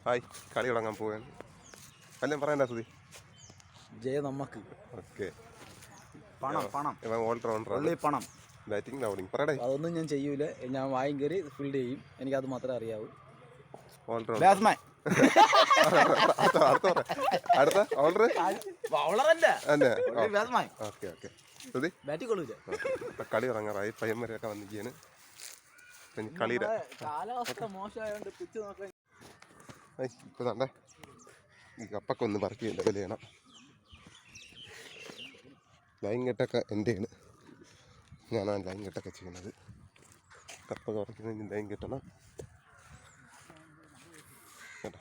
Hi, കളി തുടങ്ങാൻ പോവുകയാണ്. വല്ലതും പറയണ്ട സുധി? ജയ നമുക്ക്. ഓക്കെ, പണം ബാറ്റിംഗ് ബൗളിംഗ് പറയടേ. അതൊന്നും ഞാൻ ചെയ്യൂല. ഞാൻ വായും കയറി ഫീൽഡ് ചെയ്യും. എനിക്കത് മാത്രമേ അറിയാവൂ. കളി തുടങ്ങാറായി. പയ്യന്മാരൊക്കെ വന്നിരിക്കുകയാണ്. കളിയുടെ കാലാവസ്ഥ മോശമായോണ്ട് പിച്ച് നോക്കാൻ ഇപ്പൊ തന്നെ ഈ കപ്പൊക്കെ ഒന്ന് പറക്കി ലെവൽ ചെയ്യണം. ലൈൻ കെട്ടൊക്കെ എൻ്റെയാണ്. ഞാനാണ് ലൈൻ കെട്ടൊക്കെ ചെയ്യുന്നത്. കപ്പൊക്കെ പറക്കുന്നതിന് ലൈൻ കെട്ടണം കേട്ടോ.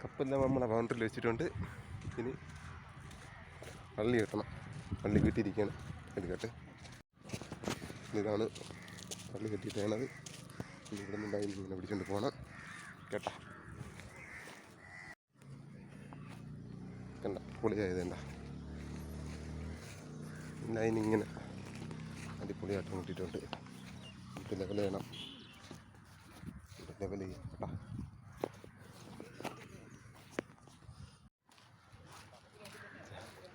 കപ്പെല്ലാം നമ്മളെ ബൗണ്ടറിയിൽ വെച്ചിട്ടുണ്ട്. ഇനി പള്ളി കെട്ടണം. പള്ളി കെട്ടിയിരിക്കുകയാണ്. എടുക്കട്ടെ, ഇതാണ് പള്ളി കെട്ടിയിട്ടാണത്. ഇവിടെ നിന്നുണ്ടായി ഇങ്ങനെ പിടിച്ചുകൊണ്ട് പോകണം കേട്ടോ. കണ്ട പൊളിയായതേണ്ട ലൈൻ ഇങ്ങനെ അടിപൊളിയായിട്ട് കിട്ടിയിട്ടുണ്ട്. ഇത് ലെവൽ ചെയ്യണം. ലെവൽ ചെയ്യും കേട്ടോ.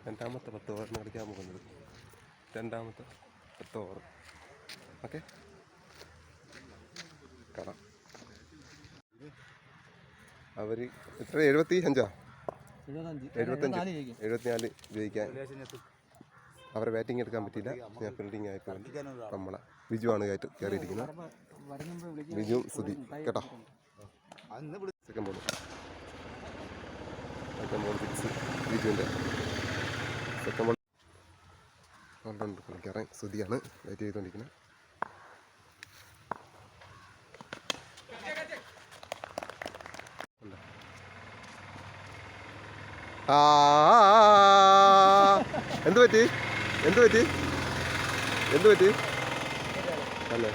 രണ്ടാമത്തെ 10 ഓവറിന് കളിക്കാൻ പോകുന്നത്. രണ്ടാമത്തെ 10 ഓവർ. ഓക്കെ, കാണാം. അവർ എത്ര 75 74 ജയിക്കാൻ. അവരെ ബാറ്റിംഗ് എടുക്കാൻ പറ്റിയില്ല. ഞാൻ ഫീൽഡിങ് ആയപ്പോൾ നമ്മളെ ബിജുവാണ് കയറിയിരിക്കുന്നത്. ബിജുവും സുധി കേട്ടോ. സെക്കൻഡ് ബോൾ ഫിക്സ് ബിജുവിൻ്റെ. സെക്കൻഡ് ബോൾ ഓൾറൗണ്ട് കളിക്കാറൻ സുധിയാണ് ബാറ്റ് ചെയ്തുകൊണ്ടിരിക്കുന്നത്. എന്ത് പറ്റി അല്ലേ?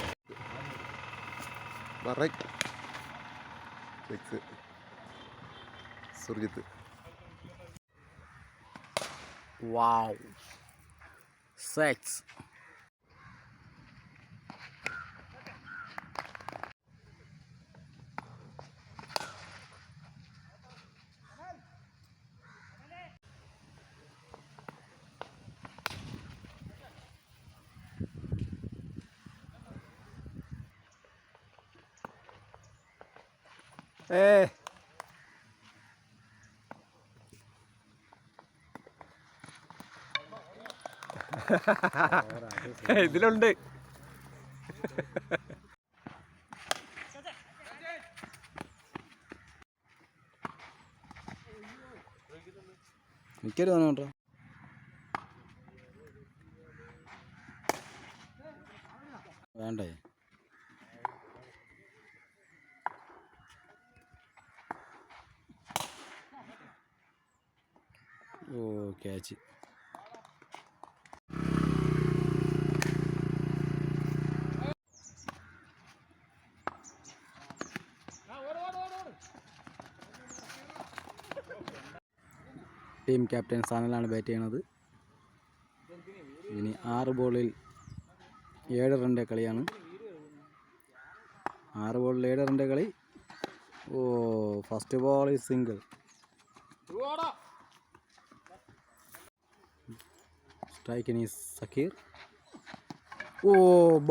സുർജിത്ത്. Wow, 6. ഇതിലുണ്ട്. മിക്കരു തോന്നട്ടോ. വേണ്ടേ? ഓ, ക്യാച്ച്. ടീം ക്യാപ്റ്റൻ സാനലാണ് ബാറ്റ് ചെയ്യണത്. ഇനി 6 ബോളിൽ 7 റണ്ണിൻ്റെ കളിയാണ്. 6 ബോളിൽ 7 റണ്ണിൻ്റെ കളി. ഓ, ഫസ്റ്റ് ബോൾ ഈസ് സിംഗിൾ. സ്ട്രൈക്കിന് ഈസ് സക്കീർ. ഓ,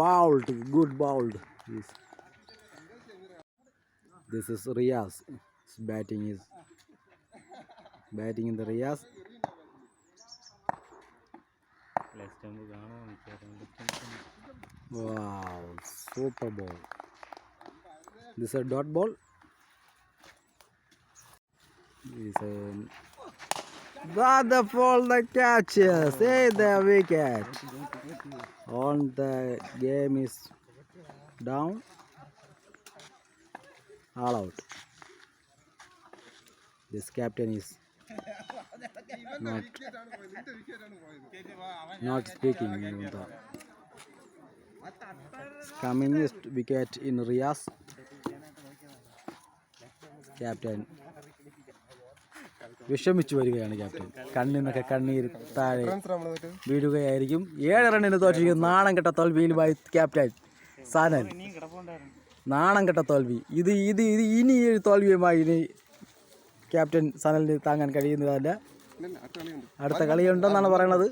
bowled, good bowled. This is Riyas. Batting in the Riyas. Wow, super ball. This is a dot ball. This the ball, the catch. Say the wicket. On the game is down. All out. This captain is not speaking. Communist wicket in Riyas. Captain വിഷമിച്ചു വരികയാണ് captain. കണ്ണിൽ നിന്നൊക്കെ കണ്ണീര് താഴെ runs നമ്മൾ തോറ്റത് വീഴുകയായിരിക്കും. 7 റണ്ണിന് തോറ്റിരിക്കും. നാണം കെട്ട തോൽവിയിലുമായി ക്യാപ്റ്റൻ സനൽ. നാണം കെട്ട തോൽവി. ഇത് ഇത് ഇത് ഇനി ഈ തോൽവിയുമായി ഇനി ക്യാപ്റ്റൻ സനലിന് താങ്ങാൻ കഴിയുന്നതല്ല. ഇല്ലല്ല അടുത്ത കളിയുണ്ട്. അടുത്ത കളിയുണ്ടെന്നാണ് പറയണത്.